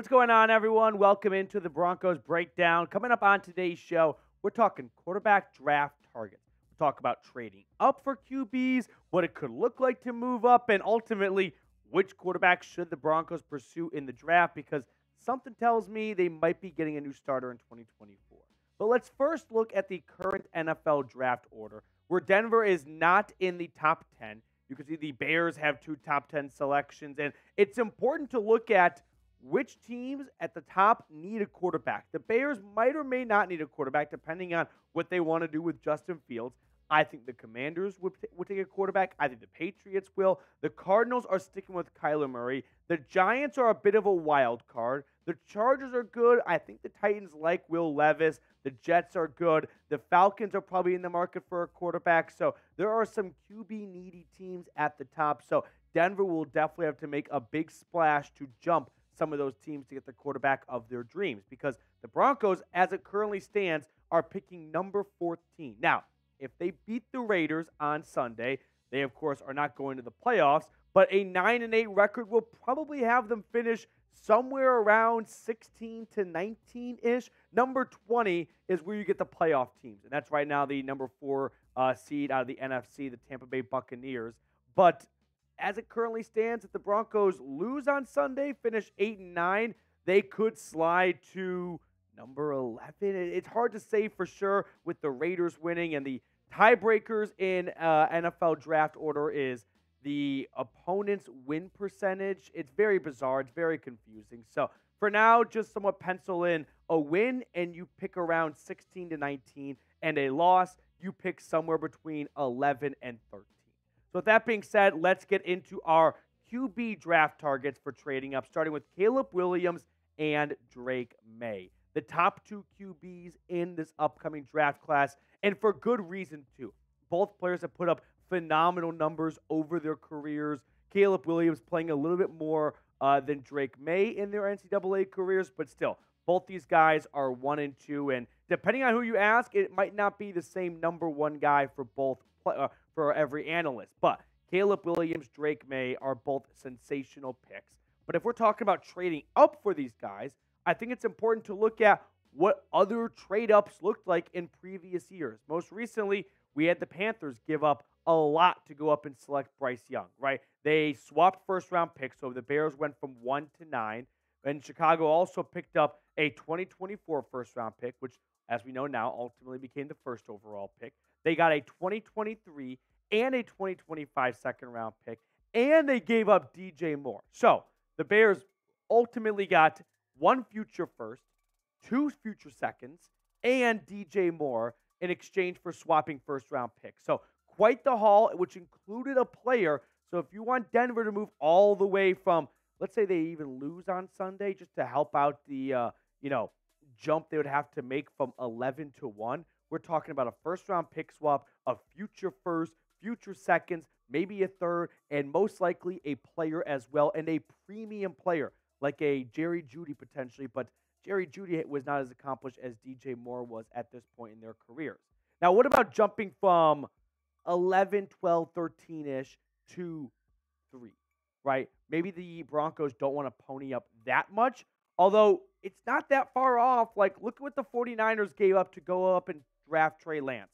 What's going on, everyone? Welcome into the Broncos Breakdown. Coming up on today's show, we're talking quarterback draft targets. We'll talk about trading up for QBs, what it could look like to move up, and ultimately, which quarterback should the Broncos pursue in the draft, because something tells me they might be getting a new starter in 2024. But let's first look at the current NFL draft order, where Denver is not in the top 10. You can see the Bears have 2 top 10 selections, and it's important to look at which teams at the top need a quarterback. The Bears might or may not need a quarterback, depending on what they want to do with Justin Fields. I think the Commanders would take a quarterback. I think the Patriots will. The Cardinals are sticking with Kyler Murray. The Giants are a bit of a wild card. The Chargers are good. I think the Titans like Will Levis. The Jets are good. The Falcons are probably in the market for a quarterback. So there are some QB-needy teams at the top. So Denver will definitely have to make a big splash to jump some of those teams to get the quarterback of their dreams, because the Broncos, as it currently stands, are picking number 14. Now, if they beat the Raiders on Sunday, they, of course, are not going to the playoffs, but a 9-8 record will probably have them finish somewhere around 16 to 19-ish. Number 20 is where you get the playoff teams, and that's right now the number 4 seed out of the NFC, the Tampa Bay Buccaneers. But as it currently stands, if the Broncos lose on Sunday, finish 8-9, they could slide to number 11. It's hard to say for sure with the Raiders winning, and the tiebreakers in NFL draft order is the opponent's win percentage. It's very bizarre. It's very confusing. So for now, just somewhat pencil in a win, and you pick around 16 to 19, and a loss, you pick somewhere between 11 and 13. So with that being said, let's get into our QB draft targets for trading up, starting with Caleb Williams and Drake Maye, the top 2 QBs in this upcoming draft class, and for good reason, too. Both players have put up phenomenal numbers over their careers. Caleb Williams playing a little bit more than Drake Maye in their NCAA careers, but still, both these guys are 1 and 2, and depending on who you ask, it might not be the same number 1 guy for both for every analyst. But Caleb Williams, Drake Maye are both sensational picks. But if we're talking about trading up for these guys, I think it's important to look at what other trade-ups looked like in previous years. Most recently, we had the Panthers give up a lot to go up and select Bryce Young, right? They swapped first-round picks, so the Bears went from 1 to 9. And Chicago also picked up a 2024 first-round pick, which, as we know now, ultimately became the first overall pick. They got a 2023 and a 2025 second-round pick, and they gave up DJ Moore. So the Bears ultimately got 1 future first, 2 future seconds, and DJ Moore in exchange for swapping first-round picks. So quite the haul, which included a player. So if you want Denver to move all the way from, let's say they even lose on Sunday, just to help out the jump they would have to make from 11 to 1. We're talking about a first-round pick swap, a future first, future seconds, maybe a third, and most likely a player as well, and a premium player like a Jerry Jeudy potentially. But Jerry Jeudy was not as accomplished as DJ Moore was at this point in their careers. Now, what about jumping from 11, 12, 13-ish to 3, right? Maybe the Broncos don't want to pony up that much, although it's not that far off. Like, look at what the 49ers gave up to go up and draft Trey Lance.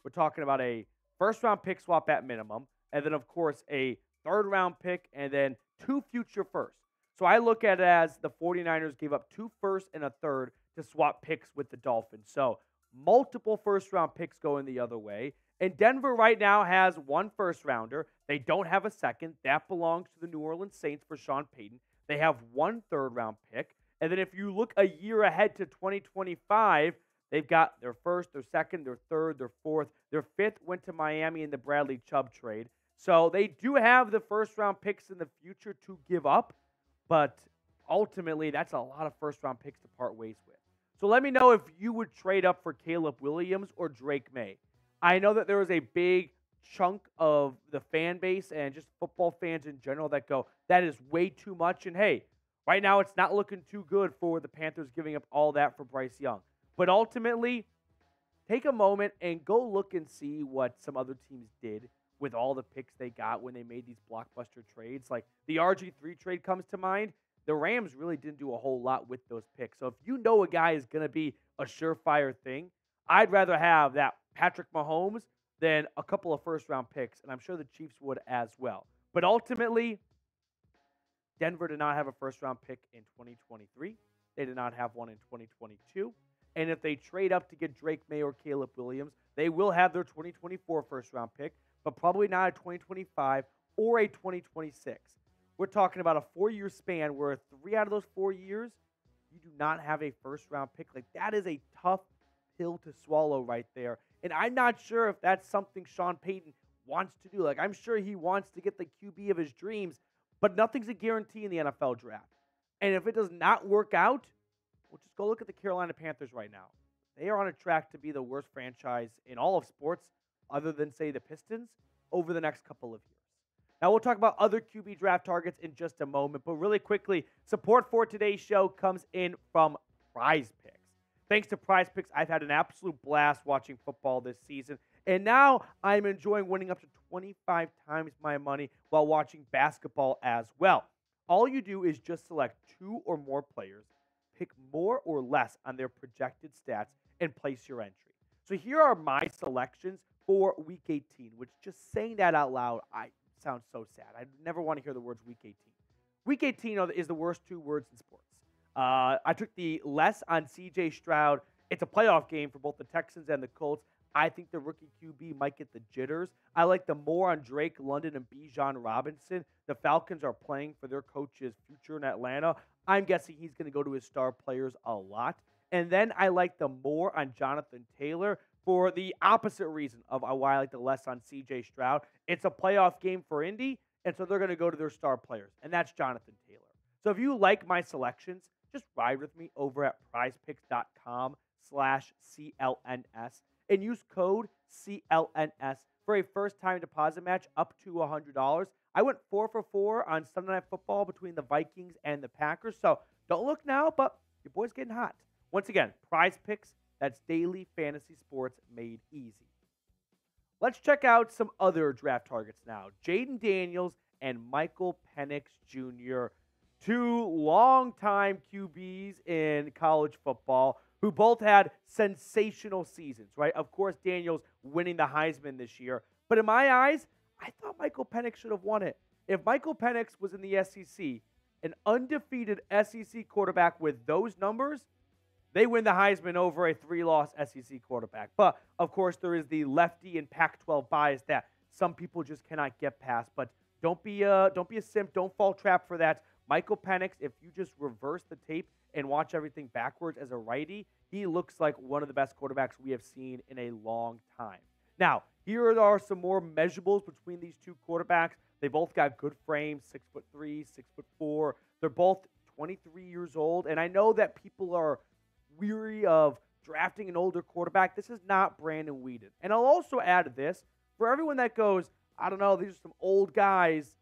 We're talking about a first-round pick swap at minimum, and then, of course, a third-round pick, and then 2 future firsts. So I look at it as the 49ers gave up 2 firsts and a third to swap picks with the Dolphins. So multiple first-round picks going the other way. And Denver right now has 1 first-rounder. They don't have a second. That belongs to the New Orleans Saints for Sean Payton. They have 1 third-round pick. And then if you look a year ahead to 2025, they've got their first, their second, their third, their fourth. Their 5th went to Miami in the Bradley Chubb trade. So they do have the first-round picks in the future to give up, but ultimately that's a lot of first-round picks to part ways with. So let me know if you would trade up for Caleb Williams or Drake Maye. I know that there is a big chunk of the fan base and just football fans in general that go, that is way too much. And hey, right now it's not looking too good for the Panthers giving up all that for Bryce Young. But ultimately, take a moment and go look and see what some other teams did with all the picks they got when they made these blockbuster trades. Like the RG3 trade comes to mind. the Rams really didn't do a whole lot with those picks. So if you know a guy is going to be a surefire thing, I'd rather have that Patrick Mahomes than a couple of first-round picks, and I'm sure the Chiefs would as well. But ultimately, Denver did not have a first-round pick in 2023. They did not have one in 2022. And if they trade up to get Drake May or Caleb Williams, they will have their 2024 first-round pick, but probably not a 2025 or a 2026. We're talking about a 4-year span where 3 out of those 4 years, you do not have a first-round pick. Like, that is a tough pill to swallow right there. And I'm not sure if that's something Sean Payton wants to do. Like, I'm sure he wants to get the QB of his dreams, but nothing's a guarantee in the NFL draft. And if it does not work out, well, just go look at the Carolina Panthers right now. They are on a track to be the worst franchise in all of sports, other than, say, the Pistons, over the next couple of years. Now, we'll talk about other QB draft targets in just a moment, but really quickly, support for today's show comes in from Prize Picks. Thanks to Prize Picks, I've had an absolute blast watching football this season, and now I'm enjoying winning up to 25 times my money while watching basketball as well. All you do is just select 2 or more players, pick more or less on their projected stats, and place your entry. So here are my selections for Week 18, which just saying that out loud, sounds so sad. I never want to hear the words Week 18. Week 18 is the worst 2 words in sports. I took the less on C.J. Stroud. It's a playoff game for both the Texans and the Colts. I think the rookie QB might get the jitters. I like the more on Drake London and Bijan Robinson. The Falcons are playing for their coach's future in Atlanta. I'm guessing he's going to go to his star players a lot. And then I like the more on Jonathan Taylor for the opposite reason of why I like the less on C.J. Stroud. It's a playoff game for Indy, and so they're going to go to their star players, and that's Jonathan Taylor. So if you like my selections, just ride with me over at prizepicks.com/CLNS and use code CLNS for a first-time deposit match up to $100. I went 4 for 4 on Sunday Night Football between the Vikings and the Packers, so don't look now, but your boy's getting hot. Once again, Prize Picks, that's daily fantasy sports made easy. Let's check out some other draft targets now. Jayden Daniels and Michael Penix Jr., 2 longtime QBs in college football who both had sensational seasons, right? Of course, Daniels winning the Heisman this year. But in my eyes, I thought Michael Penix should have won it. If Michael Penix was in the SEC, an undefeated SEC quarterback with those numbers, they win the Heisman over a 3-loss SEC quarterback. But, of course, there is the lefty and Pac-12 bias that some people just cannot get past. But don't be a simp. Don't fall trap for that. Michael Penix, if you just reverse the tape and watch everything backwards as a righty, he looks like one of the best quarterbacks we have seen in a long time. Now, here are some more measurables between these 2 quarterbacks. They both got good frames, 6'3", 6'4". They're both 23 years old, and I know that people are weary of drafting an older quarterback. This is not Brandon Weeden. And I'll also add this, for everyone that goes, I don't know, these are some old guys,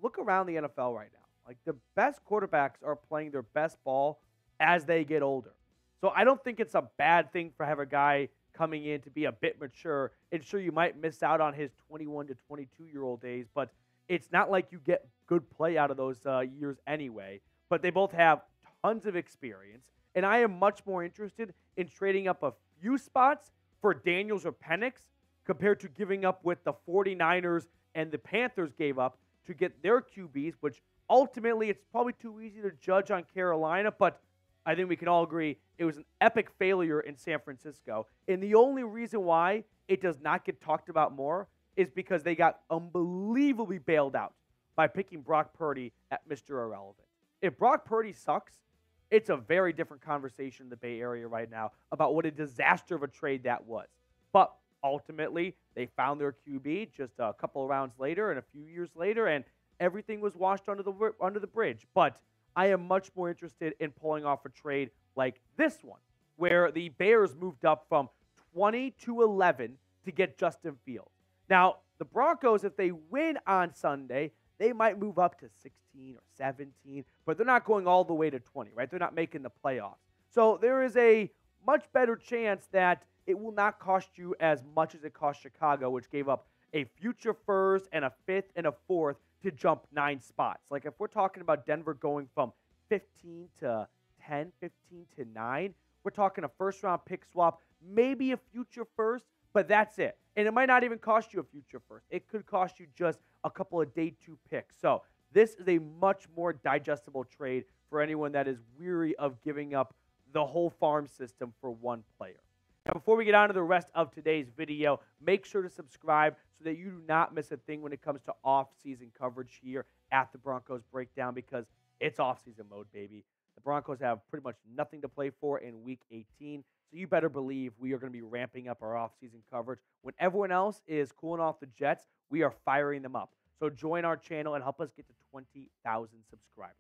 look around the NFL right now. Like, the best quarterbacks are playing their best ball as they get older. So I don't think it's a bad thing for have a guy coming in to be a bit mature. And sure, you might miss out on his 21 to 22-year-old days, but it's not like you get good play out of those years anyway. But they both have tons of experience. And I am much more interested in trading up a few spots for Daniels or Penix compared to giving up what the 49ers and the Panthers gave up to get their QBs, which ultimately it's probably too easy to judge on Carolina, but I think we can all agree it was an epic failure in San Francisco. And the only reason why it does not get talked about more is because they got unbelievably bailed out by picking Brock Purdy at Mr. Irrelevant. If Brock Purdy sucks, it's a very different conversation in the Bay Area right now about what a disaster of a trade that was. But ultimately, they found their QB just a couple of rounds later and a few years later, and everything was washed under the bridge. But I am much more interested in pulling off a trade like this one, where the Bears moved up from 20 to 11 to get Justin Fields. Now, the Broncos, if they win on Sunday, they might move up to 16 or 17, but they're not going all the way to 20, right? They're not making the playoffs. So there is a much better chance that it will not cost you as much as it cost Chicago, which gave up a future first and a fifth and a fourth to jump 9 spots. Like if we're talking about Denver going from 15 to 10, 15 to 9, we're talking a first-round pick swap, maybe a future first, but that's it. And it might not even cost you a future first. It could cost you just a couple of day 2 picks. So this is a much more digestible trade for anyone that is weary of giving up the whole farm system for one player. Now, before we get on to the rest of today's video, make sure to subscribe so that you do not miss a thing when it comes to off-season coverage here at the Broncos Breakdown, because it's off-season mode, baby. The Broncos have pretty much nothing to play for in Week 18, so you better believe we are going to be ramping up our off-season coverage. When everyone else is cooling off the jets, we are firing them up. So join our channel and help us get to 20,000 subscribers.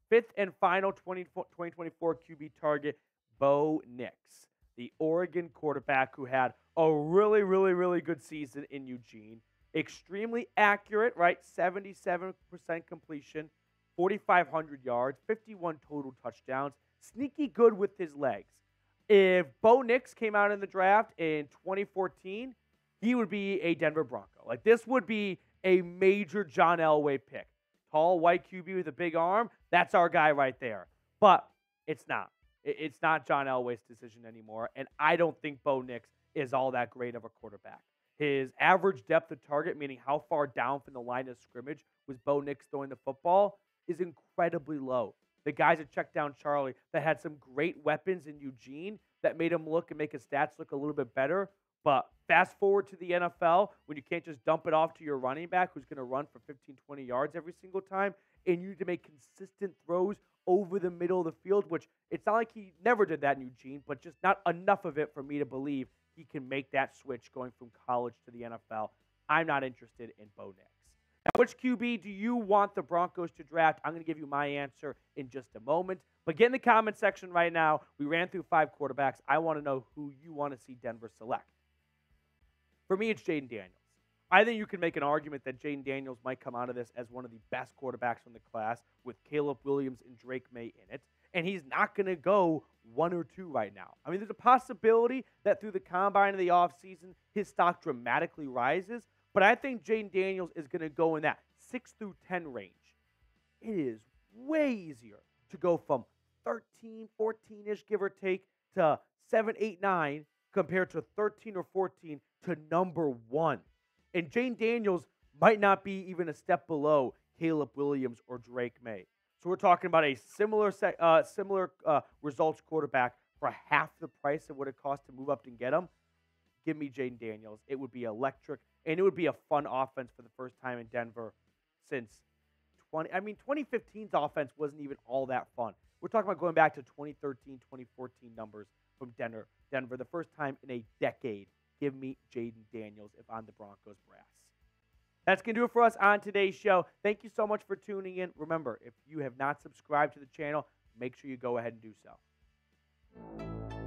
Fifth and final 2024 QB target, Bo Nix, the Oregon quarterback who had a really good season in Eugene. Extremely accurate, right? 77% completion, 4,500 yards, 51 total touchdowns. Sneaky good with his legs. If Bo Nix came out in the draft in 2014, he would be a Denver Bronco. Like, this would be a major John Elway pick. Tall, white QB with a big arm, that's our guy right there. But it's not. It's not John Elway's decision anymore, and I don't think Bo Nix is all that great of a quarterback. His average depth of target, meaning how far down from the line of scrimmage was Bo Nix throwing the football, is incredibly low. The guys at Check Down Charlie that had some great weapons in Eugene that made him look and make his stats look a little bit better. But fast forward to the NFL, when you can't just dump it off to your running back who's going to run for 15, 20 yards every single time, and you need to make consistent throws over the middle of the field, which it's not like he never did that in Eugene, but just not enough of it for me to believe he can make that switch going from college to the NFL. I'm not interested in Bo Nix. Now, which QB do you want the Broncos to draft? I'm going to give you my answer in just a moment. But get in the comment section right now. We ran through 5 quarterbacks. I want to know who you want to see Denver select. For me, it's Jayden Daniels. I think you can make an argument that Jayden Daniels might come out of this as one of the best quarterbacks from the class with Caleb Williams and Drake Maye in it. And he's not going to go 1 or 2 right now. I mean, there's a possibility that through the combine of the offseason, his stock dramatically rises. But I think Jayden Daniels is going to go in that 6 through 10 range. It is way easier to go from 13, 14-ish, give or take, to 7, 8, 9, compared to 13 or 14 to number 1. And Jayden Daniels might not be even a step below Caleb Williams or Drake Maye. So we're talking about a similar results quarterback for half the price of what it costs to move up and get him. Give me Jayden Daniels. It would be electric, and it would be a fun offense for the first time in Denver since 2015's offense wasn't even all that fun. We're talking about going back to 2013, 2014 numbers from Denver, the first time in a decade. Give me Jayden Daniels if I'm the Broncos brass. That's going to do it for us on today's show. Thank you so much for tuning in. Remember, if you have not subscribed to the channel, make sure you go ahead and do so.